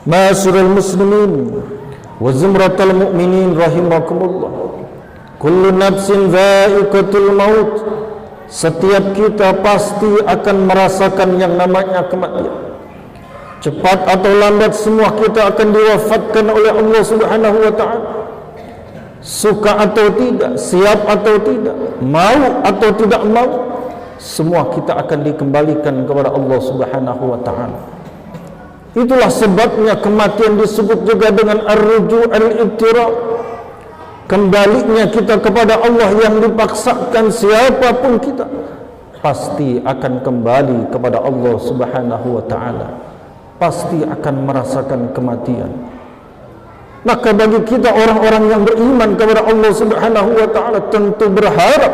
Ma'asyiral muslimin wa zumratal mu'minin rahimakumullah. Kullu nafsin dha'iqatul maut. Setiap kita pasti akan merasakan yang namanya kematian. Cepat atau lambat semua kita akan diwafatkan oleh Allah Subhanahu wa taala. Suka atau tidak, siap atau tidak, mau atau tidak mau, semua kita akan dikembalikan kepada Allah Subhanahu wa taala. Itulah sebabnya kematian disebut juga dengan ar-ruju' al-ibtira'. Kembalinya kita kepada Allah yang dipaksakan, siapapun kita pasti akan kembali kepada Allah Subhanahu wa taala. Pasti akan merasakan kematian. Maka bagi kita orang-orang yang beriman kepada Allah Subhanahu wa taala tentu berharap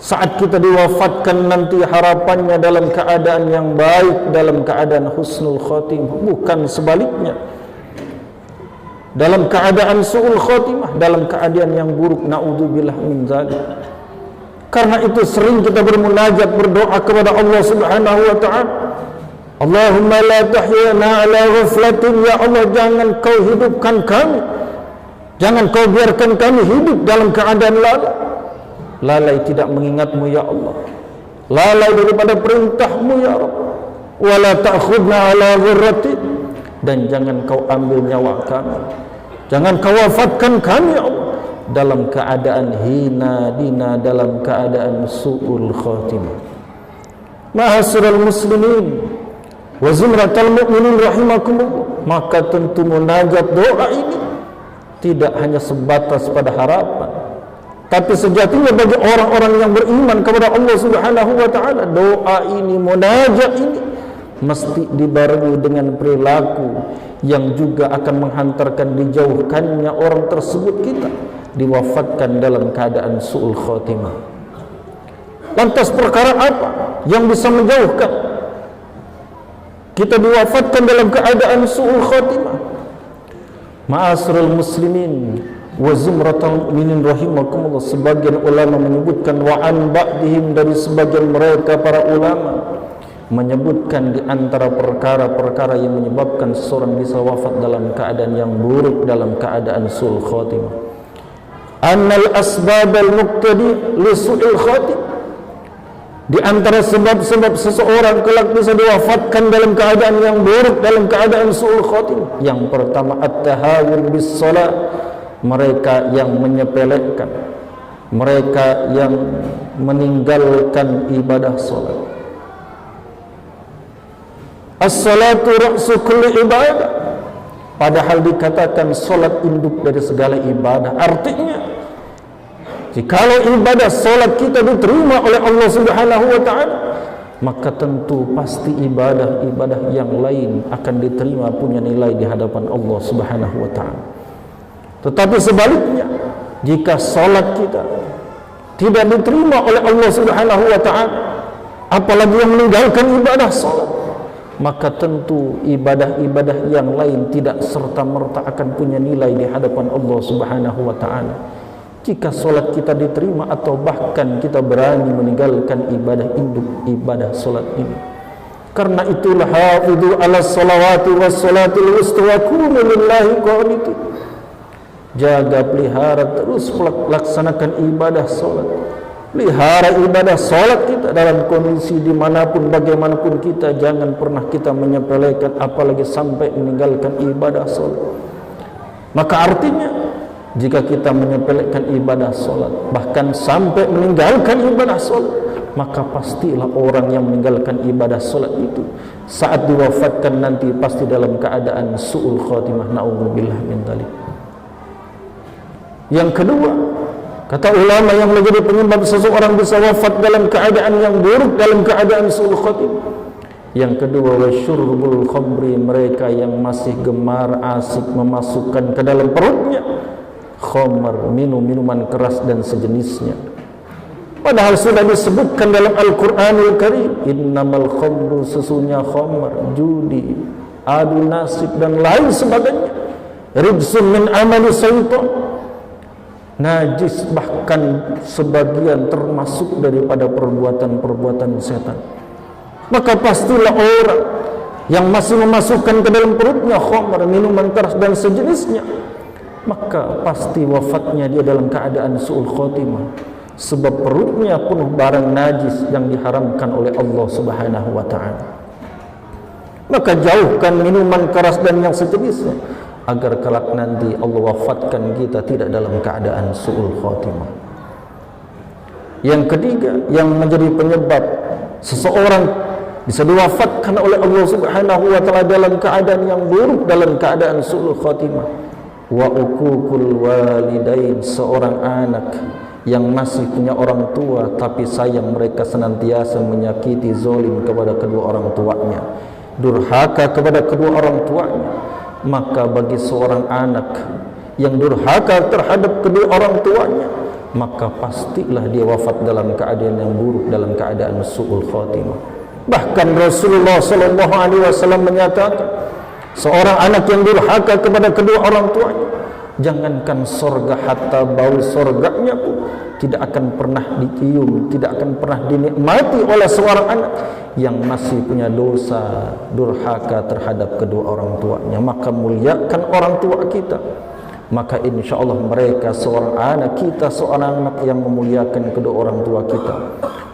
saat kita diwafatkan nanti harapannya dalam keadaan yang baik, dalam keadaan husnul khotimah, bukan sebaliknya. Dalam keadaan su'ul khotimah, dalam keadaan yang buruk, naudzubillah min zalik. Karena itu sering kita bermunajat, berdoa kepada Allah Subhanahu wa taala. Allahumma la tahyina ala ghaflatin, ya Allah, jangan kau hidupkan kami, jangan kau biarkan kami hidup dalam keadaan lalai tidak mengingatmu ya Allah, lalai daripada perintahmu ya Rabb. Wala ta'khudna ala ghurratin, dan jangan kau ambil nyawa kami, jangan kau wafatkan kami ya Allah dalam keadaan hina dina, dalam keadaan su'ul khatimah. Ma'asyiral muslimin wa zumratal mu'minin rahimakumullah. Maka tentu munajat doa ini tidak hanya sebatas pada harapan, tapi sejatinya bagi orang-orang yang beriman kepada Allah Subhanahu wa taala, doa ini, munajat ini mesti dibarengi dengan perilaku yang juga akan menghantarkan dijauhkannya orang tersebut kita diwafatkan dalam keadaan su'ul khatimah. Lantas perkara apa yang bisa menjauhkan kita diwafatkan dalam keadaan su'ul khatimah? Ma'asyiral muslimin wa zumratal mu'minin rahimakumullah, sebagian ulama menyebutkan wa an ba'dihim, dari sebagian mereka para ulama menyebutkan di antara perkara-perkara yang menyebabkan seseorang bisa wafat dalam keadaan yang buruk, dalam keadaan su'ul khatimah, annal asbabal muqtadi li su'il khatimah. Di antara sebab-sebab seseorang kelak bisa diwafatkan dalam keadaan yang buruk, dalam keadaan su'ul khatimah, yang pertama at-tahawun bis salat, mereka yang menyepelekan, mereka yang meninggalkan ibadah salat. As-salatu ra'su kulli ibadah, padahal dikatakan salat induk dari segala ibadah. Artinya jikalau ibadah solat kita diterima oleh Allah Subhanahu wa taala, maka tentu pasti ibadah-ibadah yang lain akan diterima, punya nilai di hadapan Allah Subhanahu wa taala. Tetapi sebaliknya, jika solat kita tidak diterima oleh Allah Subhanahu wa taala, apalagi yang meninggalkan ibadah solat, maka tentu ibadah-ibadah yang lain tidak serta-merta akan punya nilai di hadapan Allah Subhanahu wa taala. Jika solat kita diterima atau bahkan kita berani meninggalkan ibadah induk, ibadah solat ini. Karena itulah hafidhu ala salawati was salatil wusta wa qumu lillahi qanitin. Jaga, pelihara terus laksanakan ibadah solat. Pelihara ibadah solat kita dalam kondisi dimanapun, bagaimanapun kita. Jangan pernah kita menyepelekan, apalagi sampai meninggalkan ibadah solat. Maka artinya, jika kita menyepelekan ibadah solat, bahkan sampai meninggalkan ibadah solat, maka pastilah orang yang meninggalkan ibadah solat itu saat diwafatkan nanti pasti dalam keadaan su'ul khatimah, na'udzubillah min dzalik. Yang kedua, kata ulama, yang menjadi penyebab seseorang bisa wafat dalam keadaan yang buruk, dalam keadaan su'ul khatimah, yang kedua, wasyurbul khamri, mereka yang masih gemar, asik memasukkan ke dalam perutnya khamar, minuman keras dan sejenisnya. Padahal sudah disebutkan dalam Al-Quranul Karim, innamal khamru, sesungguhnya khamar, judi, adu nasib dan lain sebagainya, rijsun min amali syaitan, najis, bahkan sebagian termasuk daripada perbuatan-perbuatan setan. Maka pastilah orang yang masih memasukkan ke dalam perutnya khamr, minuman keras dan sejenisnya, maka pasti wafatnya dia dalam keadaan su'ul khotimah, sebab perutnya penuh barang najis yang diharamkan oleh Allah Subhanahu wa ta'ala. Maka jauhkan minuman keras dan yang sejenisnya, agar kelak nanti Allah wafatkan kita tidak dalam keadaan su'ul khotimah. Yang ketiga yang menjadi penyebab seseorang bisa diwafatkan oleh Allah Subhanahu wa ta'ala dalam keadaan yang buruk, dalam keadaan su'ul khotimah, wa uququl walidain, seorang anak yang masih punya orang tua tapi sayang mereka senantiasa menyakiti, zalim kepada kedua orang tuanya, durhaka kepada kedua orang tuanya. Maka bagi seorang anak yang durhaka terhadap kedua orang tuanya, maka pastilah dia wafat dalam keadaan yang buruk, dalam keadaan su'ul khotimah. Bahkan Rasulullah sallallahu alaihi wasallam menyatakan, seorang anak yang durhaka kepada kedua orang tuanya, jangankan surga, hatta bau surganya pun tidak akan pernah dicium, tidak akan pernah dinikmati oleh seorang anak yang masih punya dosa durhaka terhadap kedua orang tuanya. Maka muliakan orang tua kita, maka insya Allah mereka seorang anak kita, seorang anak yang memuliakan kedua orang tua kita.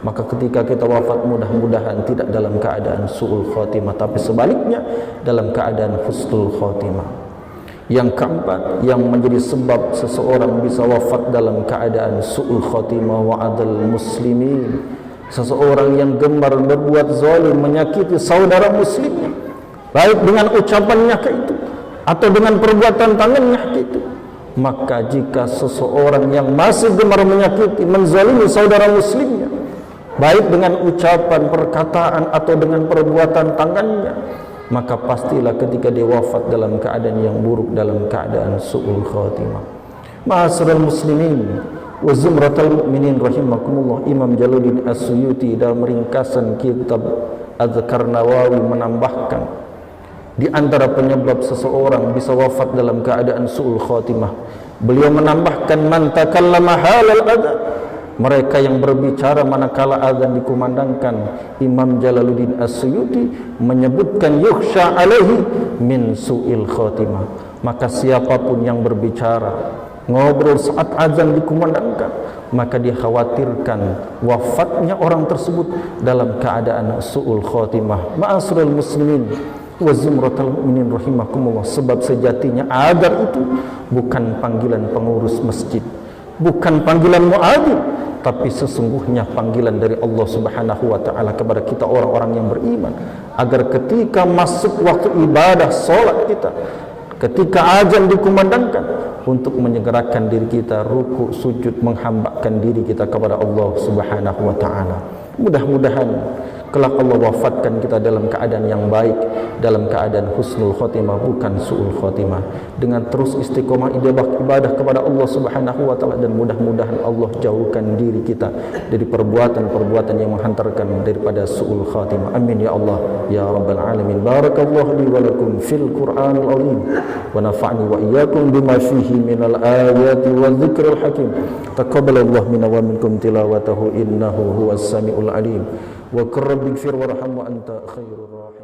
Maka ketika kita wafat, mudah-mudahan tidak dalam keadaan su'ul khotimah, tapi sebaliknya dalam keadaan husnul khotimah. Yang keempat yang menjadi sebab seseorang bisa wafat dalam keadaan su'ul khotimah wa'adal muslimin, seseorang yang gemar berbuat zalim, menyakiti saudara muslimnya, baik dengan ucapannya ke itu atau dengan perbuatan tangannya ke itu. Maka jika seseorang yang masih gemar menyakiti, menzalimi saudara muslimnya, baik dengan ucapan, perkataan atau dengan perbuatan tangannya, maka pastilah ketika dia wafat dalam keadaan yang buruk, dalam keadaan su'ul khatimah. Ma'asyiral muslimin wa zumratal mu'minin rahimakumullah, Imam Jalaluddin As-Suyuti dalam ringkasan kitab Adhkar Nawawi menambahkan, di antara penyebab seseorang bisa wafat dalam keadaan su'ul khatimah, beliau menambahkan, man takallama halal adha, mereka yang berbicara manakala azan dikumandangkan. Imam Jalaluddin As-Suyuti menyebutkan yukhsha alaihi min su'il khatimah, maka siapapun yang berbicara, ngobrol saat azan dikumandangkan, maka dia khawatirkan wafatnya orang tersebut dalam keadaan su'ul khatimah. Ma'asyiral muslimin wa zumratal mu'minin rahimakumullah, sebab sejatinya adzan itu bukan panggilan pengurus masjid, bukan panggilan muadzin, tapi sesungguhnya panggilan dari Allah Subhanahu wa ta'ala kepada kita orang-orang yang beriman, agar ketika masuk waktu ibadah solat kita, ketika azan dikumandangkan, untuk menyegerakan diri kita ruku sujud, menghambakan diri kita kepada Allah Subhanahu wa ta'ala. Mudah-mudahan kelak Allah wafatkan kita dalam keadaan yang baik, dalam keadaan husnul khotimah, bukan su'ul khotimah, dengan terus istiqomah ibadah kepada Allah Subhanahu wa ta'ala, dan mudah-mudahan Allah jauhkan diri kita dari perbuatan-perbuatan yang menghantarkan daripada su'ul khotimah. Amin ya Allah ya rabbal alamin. Barakallahu li wa lakum fil Qur'anil azim wa nafa'ni wa iyyakum bima fihi minal ayati wa dzikril hakim. Taqabbalallahu minna wa minkum tilawatahu innahu huwas samiul alim. wa qur rabbighfir warham wa anta khairur rahim.